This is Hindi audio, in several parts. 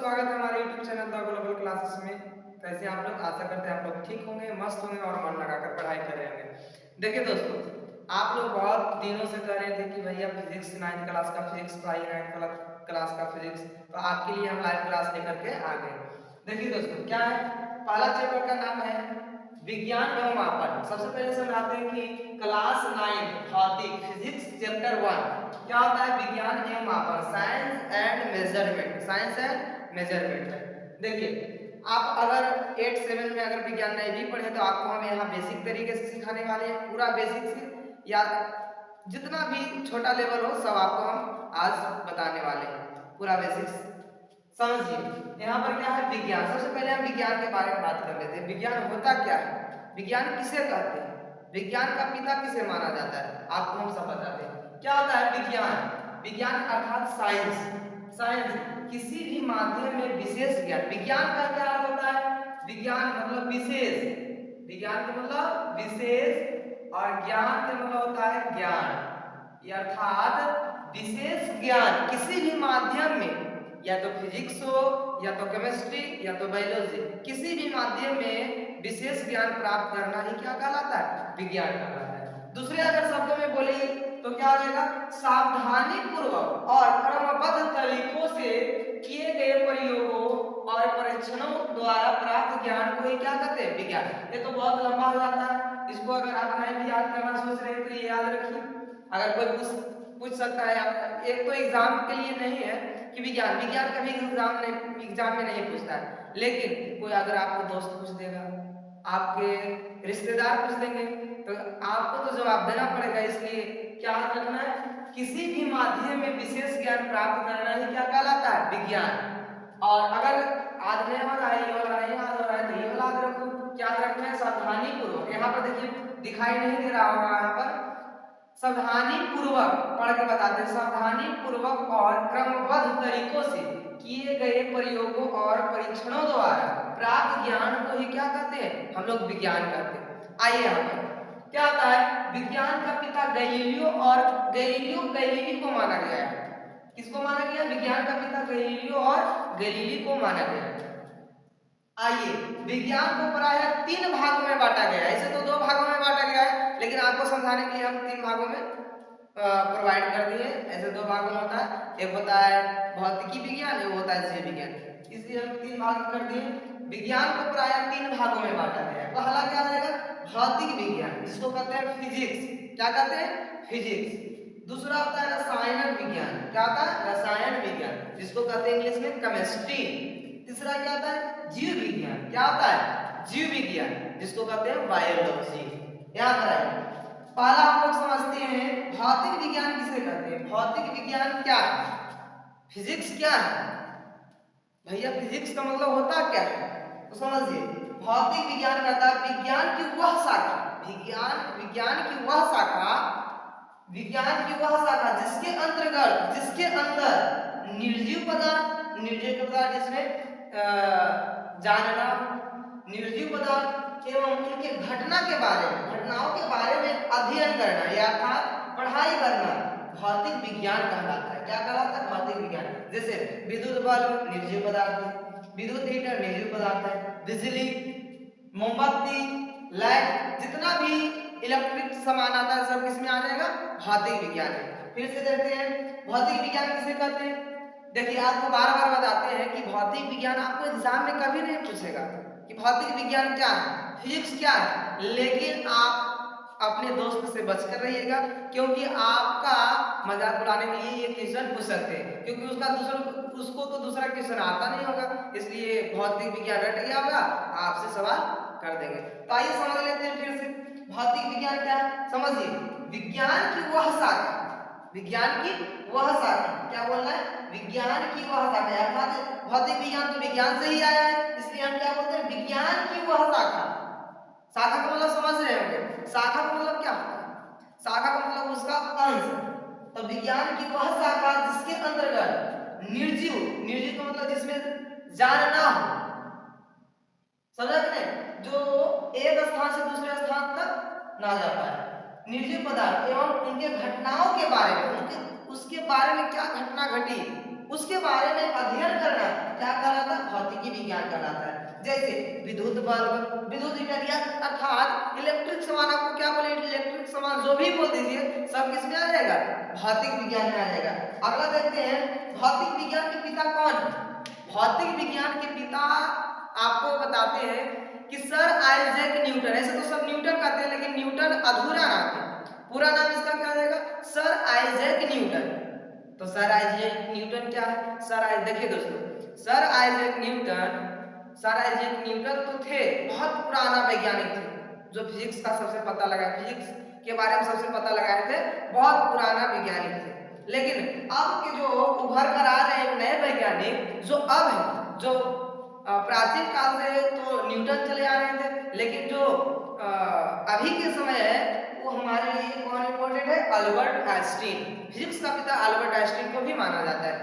स्वागत है हमारे YouTube channel the global classes में। कैसे आप लोग? आशा करते हैं आप लोग ठीक होंगे, मस्त होंगे और मन लगाकर पढ़ाई कर रहे होंगे। देखिए दोस्तों, आप लोग बहुत दिनों से कह रहे थे कि भैया फिजिक्स 9th क्लास का फिजिक्स पढ़ाइए, 9th क्लास का फिजिक्स। तो आपके लिए हम लाइव क्लास लेकर के आ गए। देखिए दोस्तों, क्या है, पहला चैप्टर का नाम है विज्ञान एवं मापन। सबसे पहले समझाते हैं कि क्लास 9 भौतिक फिजिक्स चैप्टर 1 क्या होता है? विज्ञान एवं मापन, science and measurement, science and measurement. देखिए, आप अगर 8-7 में अगर विज्ञान नहीं भी पढ़े तो आपको हम यहाँ बेसिक तरीके से सिखाने वाले हैं, पूरा बेसिक से, या जितना भी छोटा लेवल हो सब आपको हम आज बताने वाले हैं, पूरा बेसिक समझिए। यहाँ पर क्या है? विज्ञान। सबसे पहले हम विज्ञान के बारे में बात कर लेते हैं। विज्ञान होता क्या है? विज्ञान किसे कहते हैं? विज्ञान का पिता किसे माना जाता है? आपको हम सब बताते हैं। क्या होता है विज्ञान? विज्ञान अर्थात साइंस, साइंस किसी भी माध्यम में विशेष ज्ञान। विज्ञान का क्या अर्थ होता है? विज्ञान मतलब विशेष, विज्ञान का मतलब विशेष, और ज्ञान का मतलब होता है ज्ञान, अर्थात विशेष ज्ञान किसी भी माध्यम में, या तो फिजिक्स हो, या तो केमिस्ट्री, या तो बायोलॉजी, किसी भी माध्यम में विशेष ज्ञान प्राप्त करना ही क्या कहलाता है? विज्ञान कहलाता है। दूसरे अगर शब्दों में बोलिए तो क्या हो जाएगा? सावधानी पूर्वक और क्रमबद्ध तरीकों से किए गए प्रयोगों और परीक्षणों द्वारा प्राप्त ज्ञान को ही क्या कहते हैं? विज्ञान। ये तो बहुत लंबा हो जाता है, इसको अगर आप नहीं भी याद करना सोच रहे हैं तो ये याद रखिए। अगर कोई पूछ सकता है, एक तो एग्जाम के लिए नहीं है कि विज्ञान कभी एग्जाम में नहीं पूछता है, लेकिन कोई अगर आपको दोस्त पूछ देगा, आपके रिश्तेदार पूछ देंगे, तो आपको तो जवाब देना पड़ेगा। इसलिए क्या रखना है? किसी भी माध्यम में विशेष ज्ञान प्राप्त करना ही क्या कहलाता है? विज्ञान। और अगर आज नहीं हो रहा है, ये वाला नहीं याद हो रहा है, तो ये वाला याद रखो। क्या रखना है? सावधानी पूर्वक। यहाँ पर देखिए, दिखाई नहीं दे रहा होगा, यहाँ पर सावधानी पूर्वक पढ़ के बताते हैं। सावधानी पूर्वक और क्रमबद्ध तरीकों से किए गए प्रयोगों और परीक्षणों द्वारा प्राप्त ज्ञान को ही क्या कहते हैं? हम लोग विज्ञान कहते हैं। आइए यहाँ पर क्या होता है? विज्ञान का पिता गैलीलियो, और गैलीली को माना गया है। किसको माना गया? विज्ञान का पिता गैलीलियो और गैलीली को माना गया है। आइए, विज्ञान को प्रायः 3 भागों में बांटा गया है। ऐसे तो 2 भागों में बांटा गया है, लेकिन आपको समझाने के लिए हम 3 भागों में प्रोवाइड कर दिए। ऐसे 2 भागों में होता है, एक होता है भौतिकी विज्ञान, एक होता है जीव विज्ञान। इसलिए हम 3 भाग कर दिए। विज्ञान को प्रायः 3 भागों में बांटा गया है। पहला क्या रहेगा? भौतिक विज्ञान, जिसको कहते हैं फिजिक्स। क्या कहते हैं? फिजिक्स। दूसरा होता है रसायन विज्ञान। क्या होता है? रसायन विज्ञान, जिसको कहते हैं इंग्लिश में केमिस्ट्री। तीसरा क्या होता है? जीव विज्ञान। क्या होता है? जीव विज्ञान, जिसको कहते हैं बायोलॉजी। याद रखिए, पहला हम लोग समझते हैं भौतिक विज्ञान किसे कहते हैं। भौतिक विज्ञान क्या है? फिजिक्स क्या है? भैया फिजिक्स का मतलब होता क्या है? तो समझिए, भौतिक विज्ञान कहता है विज्ञान की वह शाखा, विज्ञान की वह शाखा जिसके अंतर्गत, जिसके अंदर निर्जीव पदार्थ जिसमें जानना, निर्जीव पदार्थ एवं उनके घटनाओं के बारे में अध्ययन करना, या अर्थात पढ़ाई करना भौतिक विज्ञान कहलाता है। क्या कहलाता है? भौतिक विज्ञान। जैसे विद्युत बल्ब निर्जीव पदार्थ है, विद्युत हीटर निर्जीव पदार्थ है, बिजली, मोमबत्ती, लाइट, जितना भी इलेक्ट्रिक सामान आता है सब किसमें आ जाएगा? भौतिक विज्ञान है। फिर से देखते हैं भौतिक विज्ञान किसे कहते हैं। देखिए, आपको बार बार बताते हैं कि भौतिक विज्ञान आपको एग्जाम में कभी नहीं पूछेगा कि भौतिक विज्ञान क्या है, फिजिक्स क्या है, लेकिन आप अपने दोस्त से बचकर रहिएगा, क्योंकि आपका मजाक उड़ाने के लिए ये क्वेश्चन पूछ सकते हैं, क्योंकि उसको तो दूसरा क्वेश्चन आता नहीं होगा, इसलिए भौतिक विज्ञान रट गया होगा, आपसे सवाल कर देंगे। तो आइए समझ लेते हैं फिर से भौतिक विज्ञान क्या है। समझिए, विज्ञान की वह शाखा, क्या बोलना है? विज्ञान की वह शाखा, अर्थात भौतिक विज्ञान तो विज्ञान से ही आया है, इसलिए हम क्या बोलते हैं? विज्ञान की वह शाखा। शाखा का मतलब समझ रहे होंगे, शाखा का मतलब क्या होता है? शाखा का मतलब उसका अंश। तो विज्ञान की वह शाखा जिसके अंतर्गत निर्जीव का मतलब जिसमें जानना हो, समझ रहे? जो एक स्थान से दूसरे स्थान तक ना जा पाए, निर्जीव पदार्थ एवं उनके घटनाओं के बारे में, उसके बारे में क्या घटना घटी, उसके बारे में अध्ययन करना क्या कहलाता है? भौतिकी विज्ञान कहलाता है। जैसे विद्युत बल्ब, विद्युत मीटर अर्थात इलेक्ट्रिक सामान, आपको क्या बोले, इलेक्ट्रिक सामान जो भी बोल दीजिए सब किसमें आ जाएगा? भौतिक विज्ञान में आ जाएगा। अगला देखते हैं भौतिक विज्ञान के पिता कौन? भौतिक विज्ञान के पिता आपको बताते हैं कि सर आइजैक न्यूटन। ऐसे तो सब न्यूटन कहते हैं लेकिन न्यूटन अधूरा नाम है, पूरा नाम इसका क्या रहेगा? Sir Isaac Newton. तो सर आइजैक न्यूटन क्या है? देखिए दोस्तों, सर आइजैक न्यूटन तो थे, बहुत पुराना वैज्ञानिक थे जो फिजिक्स का सबसे पता लगा, फिजिक्स के बारे में सबसे पता लगाए थे, बहुत पुराना वैज्ञानिक थे। लेकिन अब के जो उभर कर आ रहे हैं नए वैज्ञानिक जो अब है, जो प्राचीन काल से तो न्यूटन चले आ रहे थे, लेकिन जो अभी के समय है वो हमारे लिए कौन इम्पोर्टेंट है? Albert Einstein. फिजिक्स का पिता अल्बर्ट आइंस्टीन को भी माना जाता है,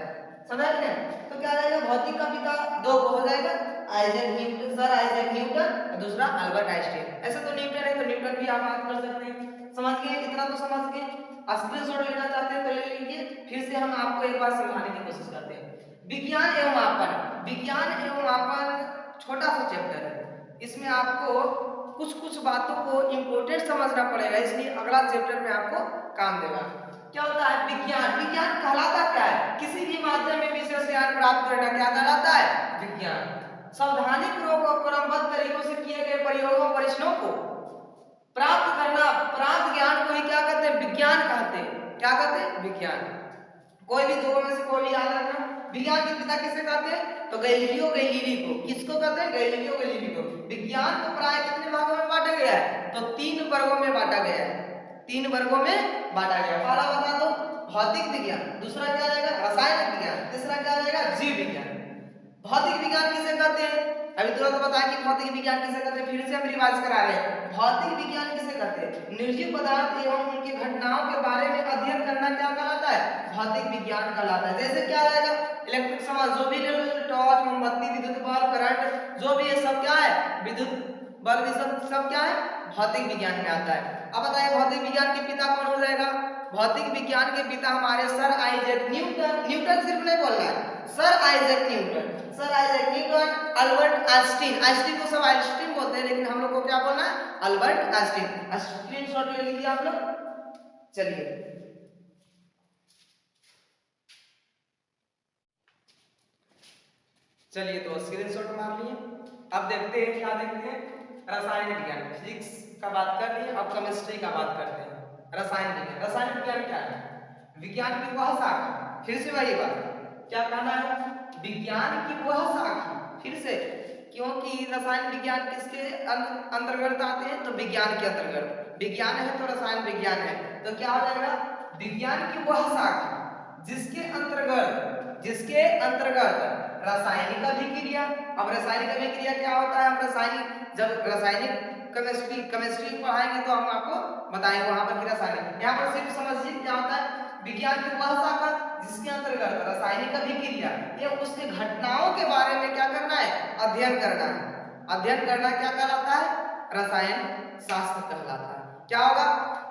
समझ गए? तो क्या रहेगा? भौतिक का पिता दो को हो जाएगा, Isaac Newton, sir Isaac Newton, और दूसरा अल्बर्ट आइंस्टीन। ऐसे तो न्यूटन है तो न्यूटन भी आप बात कर सकते हैं। समझ गए? इतना तो समझ गए। स्क्रीनशॉट लेना चाहते हैं तो ले लीजिए, फिर से हम आपको एक बार समझाने की कोशिश करते हैं। विज्ञान एवं मापन, विज्ञान एवं मापन छोटा सा चैप्टर है, इसमें आपको कुछ कुछ बातों को इम्पोर्टेंट समझना पड़ेगा, इसलिए अगला चैप्टर में आपको काम देगा। क्या होता है विज्ञान? विज्ञान कहलाता क्या है? किसी भी माध्यम में विशेष ज्ञान प्राप्त करना क्या कहलाता है? विज्ञान। सावधानी पूर्वक और क्रमबद्ध तरीकों से किए गए प्रयोगों परीक्षणों को प्राप्त करना, प्राप्त ज्ञान को ही क्या कहते हैं? विज्ञान कहते हैं। क्या कहते हैं? विज्ञान। कोई भी दो में से कोई भी याद रखना। विज्ञान के पिता किसे कहते हैं? तो गैलीलियो गैलीली को। किसको कहते हैं? गैलीलियो गैलीली को। विज्ञान को प्राय कितने भागों में बांटा गया है? तो 3 वर्गों में बांटा गया है, 3 वर्गों में बांटा गया। पहला बता दो भौतिक विज्ञान, दूसरा क्या रहेगा? रसायन विज्ञान, तीसरा क्या रहेगा? जीव विज्ञान। भौतिक विज्ञान किसे कहते हैं? अभी तुरंत बताया कि भौतिक विज्ञान किसे कहते हैं, फिर से हम रिवाइज करा रहे हैं। भौतिक विज्ञान किसे कहते हैं? निर्जीव पदार्थ एवं उनकी घटनाओं के बारे में अध्ययन करना क्या कहलाता है? भौतिक विज्ञान कहलाता है। जैसे क्या रहेगा? इलेक्ट्रिक सामान जो भी ले लो, टॉर्च, मोमबत्ती, विद्युत बल्ब, करंट, जो भी ये सब क्या है? विद्युत बल्ब, ये सब क्या है? भौतिक विज्ञान में आता है। अब बताइए भौतिक विज्ञान के पिता कौन हो जाएगा? भौतिक विज्ञान के पिता हमारे सर आइजैक न्यूटन। न्यूटन सिर्फ नहीं बोलना है, sir Isaac Newton, sir Isaac Newton, Albert Einstein. Einstein को सब आइंस्टीन बोलते हैं लेकिन हम लोग को क्या बोलना है? Albert Einstein. स्क्रीनशॉट ले लीजिए आप लोग। चलिए तो स्क्रीनशॉट मार लिए। अब देखते हैं क्या देखते हैं? रसायन विज्ञान। फिजिक्स का बात कर लिए, अब केमिस्ट्री का बात करते हैं। रसायन विज्ञान। रसायन विज्ञान क्या है? विज्ञान की वह शाखा, फिर से वही बात, क्या कहना है? विज्ञान की वह शाखा। फिर से, क्योंकि रसायन विज्ञान किसके अंतर्गत आते हैं? तो विज्ञान के अंतर्गत। विज्ञान है तो रसायन विज्ञान है, तो क्या हो जाएगा? विज्ञान की वह शाखा जिसके अंतर्गत रासायनिक अभिक्रिया। अब रासायनिक अभिक्रिया क्या होता है? हम जब रासायनिक केमिस्ट्री पढ़ाएंगे तो हम आपको बताएंगे वहां पर कि रासायनिक। यहाँ पर सिर्फ समझिए क्या होता है? विज्ञान की वह शाखा जिसके अंतर्गत रासायनिक अभिक्रिया या उसके घटनाओं के बारे में क्या करना है? अध्ययन करना है। अध्ययन करना क्या कहलाता है? रसायन शास्त्र कहलाता है। क्या होगा?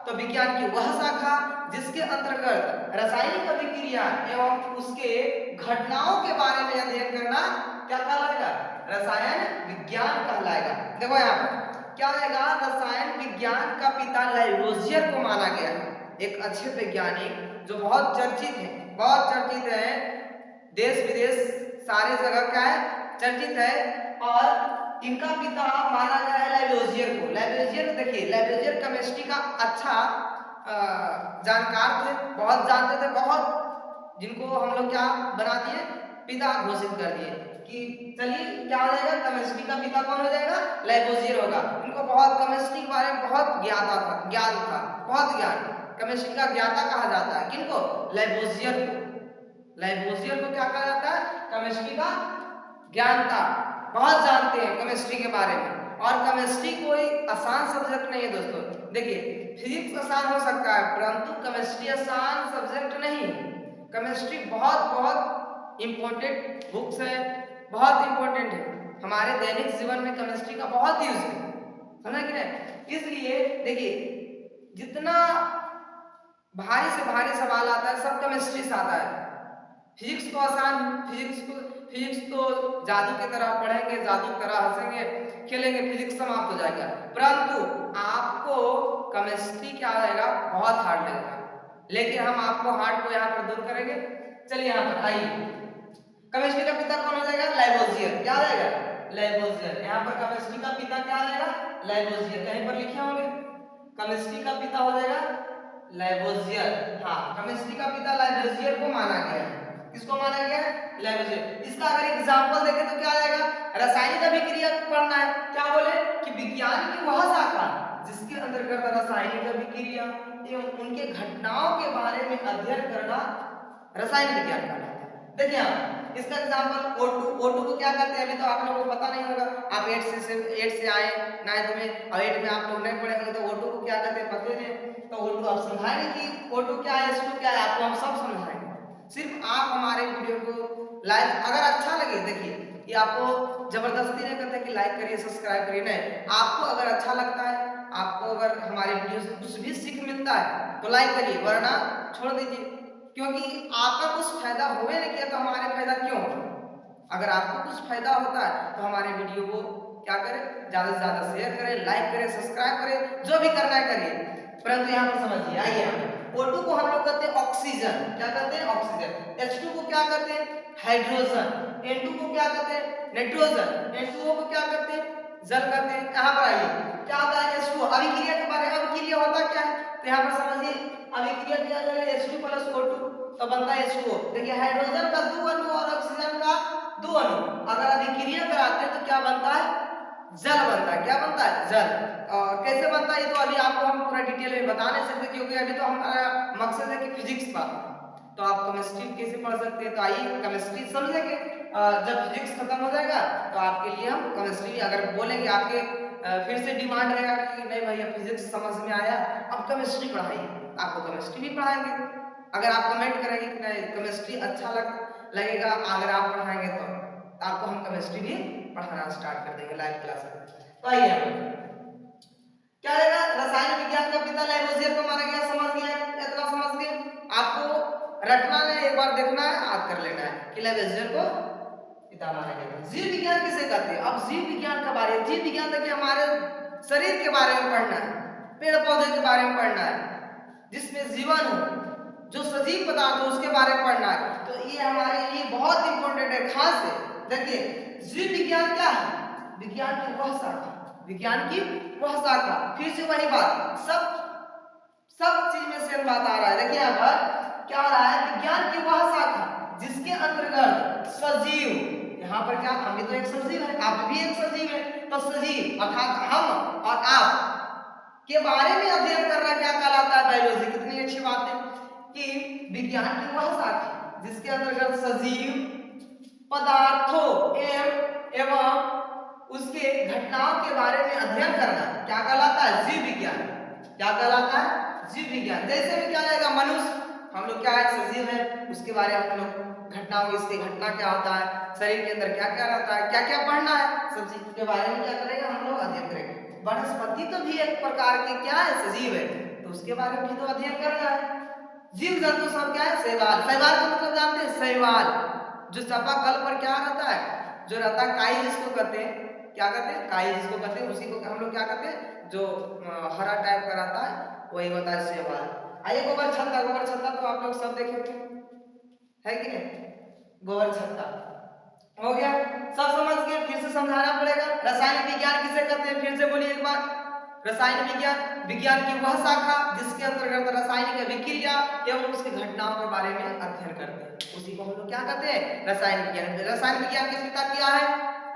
तो विज्ञान की वह शाखा जिसके अंतर्गत रासायनिक अभिक्रिया एवं उसके घटनाओं के बारे में अध्ययन करना क्या कहलाएगा? रसायन विज्ञान कहलाएगा। देखो यहाँ पर क्या आएगा? रसायन विज्ञान का पिता लैवोसियर को माना गया है, एक अच्छे वैज्ञानिक जो बहुत चर्चित है, देश विदेश सारे जगह क्या है? चर्चित है। और इनका पिता माना गया है लैवोसियर को। लैवोसियर देखिए, लैवोसियर केमिस्ट्री का अच्छा जानकार थे, बहुत जानते थे, बहुत, जिनको हम लोग क्या बना दिए? पिता घोषित कर दिए कि चलिए क्या हो जाएगा? केमिस्ट्री का पिता कौन हो जाएगा? लैवोसियर होगा। इनको बहुत केमिस्ट्री के बारे में बहुत ज्ञान था, बहुत ज्ञान। केमिस्ट्री का ज्ञाता कहा जाता है किनको? लैवोसियर को। लैवोसियर को क्या कहा जाता है? केमिस्ट्री का ज्ञानता, बहुत जानते हैं केमिस्ट्री के बारे में। और केमिस्ट्री कोई आसान सब्जेक्ट नहीं है दोस्तों। देखिए फिजिक्स आसान हो सकता है परंतु केमिस्ट्री आसान सब्जेक्ट नहीं। केमिस्ट्री बहुत इंपॉर्टेंट बुक्स है, बहुत इंपॉर्टेंट है। हमारे दैनिक जीवन में केमिस्ट्री का बहुत यूज है, समझा कि नहीं? इसलिए देखिए जितना भारी से भारी सवाल आता है सब केमिस्ट्री से आता है। फिजिक्स तो आसान है, फिजिक्स तो जादू की तरह पढ़ेंगे, जादू की तरह हंसेंगे खेलेंगे, फिजिक्स समाप्त हो जाएगा। परंतु आपको केमिस्ट्री क्या आएगा, बहुत हार्ड लगेगा, लेकिन हम आपको हार्ड को यहाँ पर दूर करेंगे। चलिए यहाँ पर आइए, केमिस्ट्री का पिता कौन हो जाएगा, लैवोसियर। क्या आ जाएगा, लैवोसियर। यहाँ पर केमिस्ट्री का पिता क्या आ जाएगा, लैवोसियर। कहीं पर लिखे होंगे केमिस्ट्री का पिता हो जाएगा लैवोसियर। हाँ, केमिस्ट्री का पिता लैवोसियर को माना गया है। किसको माना गया है, लैवोसियर। इसका अगर एग्जांपल देखें तो क्या आ जाएगा, रासायनिक अभिक्रिया पढ़ना है। क्या बोले कि विज्ञान की वह शाखा जिसके अंतर्गत रासायनिक अभिक्रिया एवं उनके घटनाओं के बारे में अध्ययन करना रासायनिक विज्ञान कहलाता है। देखिए आप इसका एग्जांपल O2 को क्या कहते हैं, अभी तो आप लोगों को पता नहीं होगा, आप 8 से आए 9th में और 8 में आप लोग नहीं पढ़े होंगे, तो O2 को क्या कहते हैं पता नहीं। तो O2 आप समझाएंगे कि O2 क्या है, H2 क्या है, आपको हम सब समझाएंगे। सिर्फ आप हमारे वीडियो को लाइक अगर अच्छा लगे, देखिए ये आपको जबरदस्ती नहीं करते कि लाइक करिए सब्सक्राइब करिए, नहीं, आपको अगर अच्छा लगता है, आपको अगर हमारे वीडियो से कुछ भी सीख मिलता है तो लाइक करिए, वरना छोड़ दीजिए, क्योंकि आपका कुछ फायदा होवे नहीं किया तो हमारे फायदा क्यों हो। अगर आपको कुछ फायदा होता है तो हमारे वीडियो को क्या करें, ज्यादा से ज्यादा शेयर करें, लाइक करें, सब्सक्राइब करें, जो भी करना है करिए। परंतु यहाँ पर समझिए, आइए O2 को हम लोग कहते हैं ऑक्सीजन। क्या कहते हैं, ऑक्सीजन। H2 को क्या कहते हैं, हाइड्रोजन। N2 को क्या कहते हैं, नाइट्रोजन। N2O को क्या कहते हैं, जल कहते हैं। यहाँ पर आइए, क्या होता है H2O, अभिक्रिया के बारे में, अभिक्रिया होता क्या है, तो यहाँ पर समझिए, अभिक्रिया किया जाएगा H2 + O2 तो बनता है H2O। देखिए हाइड्रोजन का 2 अणु और ऑक्सीजन का 2 अणु अगर अभिक्रिया कराते हैं तो क्या बनता है, जल बनता है। क्या बनता है, जल। और कैसे बनता है ये तो अभी आपको हम पूरा डिटेल में बता नहीं सकते, क्योंकि अभी तो हमारा मकसद है कि फिजिक्स पढ़, तो आप केमिस्ट्री कैसे पढ़ सकते हैं, तो आइए केमिस्ट्री समझेंगे। जब फिजिक्स खत्म हो जाएगा तो आपके लिए हम केमिस्ट्री अगर बोलेंगे, आपके फिर से डिमांड रहेगा कि नहीं भैया फिजिक्स समझ में आया, अब केमिस्ट्री पढ़ाइए, आपको केमिस्ट्री भी पढ़ाएंगे। अगर आप कमेंट करेंगे कि नहीं केमिस्ट्री अच्छा लगेगा अगर आप पढ़ाएंगे, तो आपको हम केमिस्ट्री भी पढ़ाना स्टार्ट कर देंगे लाइव क्लास में। तो आइए क्या रहेगा, रसायन विज्ञान का पिता लैवोसियर को माना गया। समझ गया, इतना समझ गए। आपको रटना नहीं, एक बार देखना है, याद कर लेना है कि लैवोसियर को पिता माना गया। जीव विज्ञान किसे कहते हैं, अब जीव विज्ञान का बारे, जीव विज्ञान देखिए हमारे शरीर के बारे में पढ़ना है, पेड़ पौधे के बारे में पढ़ना है, जिसमें जीवन हो, जो सजीव पदार्थ हो उसके बारे में पढ़ना है। तो ये हमारे लिए बहुत इंपॉर्टेंट है, खास है। देखिए जीव विज्ञान क्या है, विज्ञान की वह शाखा, विज्ञान की वह शाखा। फिर से वही बात, सब चीज में सेम बात आ रहा है। देखिए यहाँ पर क्या आ रहा है, विज्ञान की वह शाखा जिसके अंतर्गत सजीव, यहाँ पर क्या, हम भी तो एक सजीव है, आप भी एक सजीव है, तो सजीव अर्थात हम और आप के बारे में अध्ययन करना क्या कहलाता है, बायोलॉजी। कितनी अच्छी बात है कि विज्ञान की वह शाखा जिसके अंतर्गत सजीव पदार्थों एवं उसके घटनाओं के बारे में अध्ययन करना क्या कहलाता है, जीव विज्ञान। क्या कहलाता है, जीव विज्ञान। जैसे भी क्या रहेगा, मनुष्य, हम लोग क्या है, सजीव है, उसके बारे में हम लोग घटनाओं, इसकी घटना क्या होता है, शरीर के अंदर क्या क्या रहता है, क्या क्या पढ़ना है, सब चीज के बारे में क्या करेंगे, हम लोग अध्ययन करेंगे। वनस्पति तो भी एक प्रकार की क्या है, सजीव है, तो उसके बारे में भी तो अध्ययन करना है। जीव जंतु सब क्या है, शैवाल। शैवाल का मतलब जानते हैं, शैवाल जो चापाकल पर क्या रहता है, जो रहता है काई जिसको कहते हैं, क्या कहते हैं, काई जिसको कहते हैं, उसी को हम लोग क्या कहते हैं, जो हरा टाइप का रहता है वही होता है शैवाल। आइए गोबर छत्ता, गोबर छत्ता तो आप लोग सब देखे है कि नहीं, गोबर छत्ता हो गया, सब समझ गए। फिर से समझाना पड़ेगा, रासायनिक विज्ञान किसे कहते हैं, फिर से बोलिए एक बार। रसायन विज्ञान, विज्ञान की वह शाखा जिसके अंतर्गत रासायनिक अभिक्रिया एवं उसकी घटनाओं के बारे में अध्ययन करते हैं, उसी को हम लोग क्या कहते हैं, रसायन विज्ञान। रसायन विज्ञान के पिता क्या है,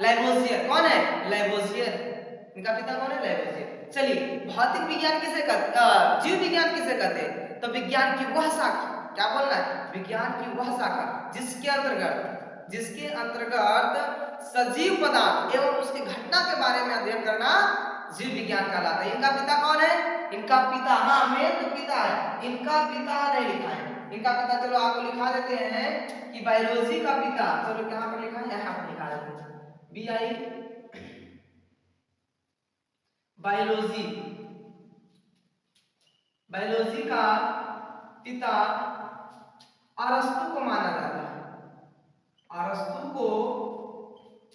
लैवोसियर। कौन है, लैवोसियर। इनका पिता कौन है, लैवोसियर। चलिए भौतिक विज्ञान किसे कहते, जीव विज्ञान किसे कहते हैं, तो विज्ञान की वह शाखा, क्या बोलना है, विज्ञान की वह शाखा जिसके अंतर्गत सजीव पदार्थ एवं उसकी घटना के बारे में अध्ययन करना जीव विज्ञान कहलाता है। इनका पिता कौन है, इनका पिता, हाँ मेन तो पिता है, इनका पिता नहीं लिखा है, इनका पिता चलो आपको लिखा देते हैं कि बायोलॉजी का पिता, चलो कहाँ पर लिखा है, यहाँ पर लिखा देते हैं, बायोलॉजी, बायोलॉजी का पिता अरस्तु को माना जाता है। अरस्तु को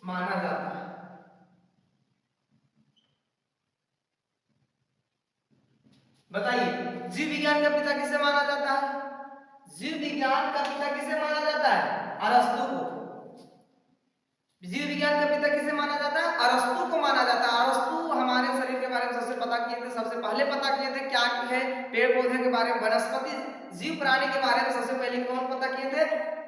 माना जाता है। बताइए जीव विज्ञान का पिता किसे माना जाता है? जीव विज्ञान का पिता किसे माना जाता है? अरस्तु को। जीव विज्ञान का पिता किसे माना जाता है? अरस्तु को माना जाता है। अरस्तु हमारे शरीर के बारे में सबसे पता किए थे, सबसे पहले पता किए थे क्या है, पेड़ पौधे के बारे में, वनस्पति जीव प्राणी के बारे में सबसे पहले कौन पता किए थे?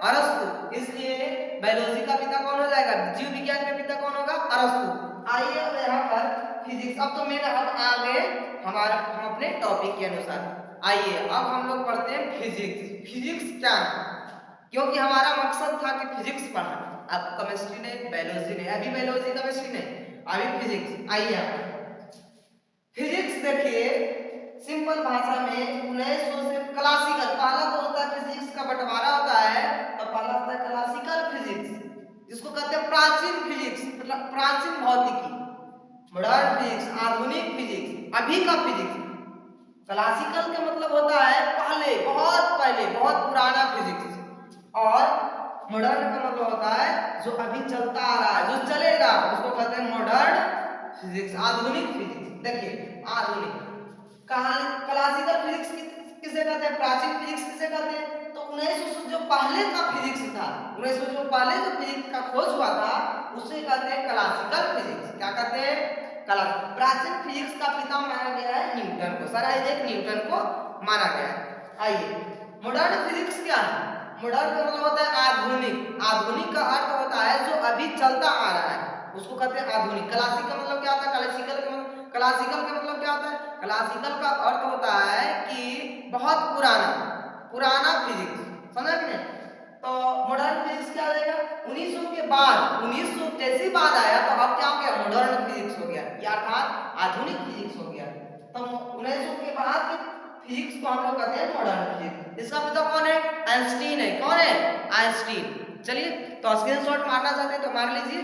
अरस्तु। इसलिए बायोलॉजी का पिता कौन हो जाएगा? जीव विज्ञान का पिता कौन होगा? अरस्तु। आइए अब यहाँ पर फिजिक्स, अब तो मेरा अब आगे हम अपने टॉपिक के अनुसार आइए अब हम लोग पढ़ते हैं फिजिक्स। फिजिक्स क्या है? क्योंकि हमारा मकसद था कि फिजिक्स पढ़ना। अब केमिस्ट्री नहीं, बायोलॉजी नहीं, अभी बायोलॉजी केमिस्ट्री नहीं, अभी फिजिक्स। आइए आप फिजिक्स देखिए, सिंपल भाषा में 1900 से क्लासिकल, पहला तो होता है फिजिक्स का बंटवारा होता है, तो पहला होता है क्लासिकल फिजिक्स, जिसको कहते हैं प्राचीन फिजिक्स, मतलब प्राचीन भौतिकी, मॉडर्न फिजिक्स, आधुनिक फिजिक्स, अभी का फिजिक्स। क्लासिकल का मतलब होता है पहले, बहुत पुराना फिजिक्स, और मॉडर्न का मतलब होता है जो अभी चलता आ रहा है, जो चलेगा, उसको कहते हैं मॉडर्न फिजिक्स, आधुनिक फिजिक्स। देखिए आधुनिक क्लासिकल फिजिक्स किसे कहते हैं, प्राचीन फिजिक्स किसे कहते हैं? तो 1900 जो पहले का फिजिक्स था, 1900 जो पहले जो फिजिक्स का खोज हुआ था, उसे कहते हैं क्लासिकल फिजिक्स। क्या कहते हैं? क्लासिकल। प्राचीन फिजिक्स का पिता माना गया है न्यूटन को, सर आइजैक न्यूटन को माना गया है। आइए मॉडर्न फिजिक्स क्या है? मॉडर्न का मतलब होता है आधुनिक। आधुनिक का अर्थ होता है जो अभी चलता आ रहा है, उसको कहते हैं आधुनिक। क्लासिक का मतलब क्या होता है? क्लासिकल का मतलब क्या होता है? क्लासिकल का अर्थ होता है कि बहुत पुराना फिजिक्स, समझ गए? तो मॉडर्न फिजिक्स क्या रहेगा? 1900 के बाद, 1900 जैसे बाद आया तो अब क्या हो गया? मॉडर्न फिजिक्स हो गया, या अर्थात आधुनिक फिजिक्स हो गया। तो 1900 के बाद के फिजिक्स को हम लोग कहते हैं मॉडर्न फिजिक्स। इसका पिता कौन है? आइंस्टीन है। कौन है? आइंस्टीन। चलिए तो स्क्रीनशॉट मारना चाहते हैं तो मार लीजिए।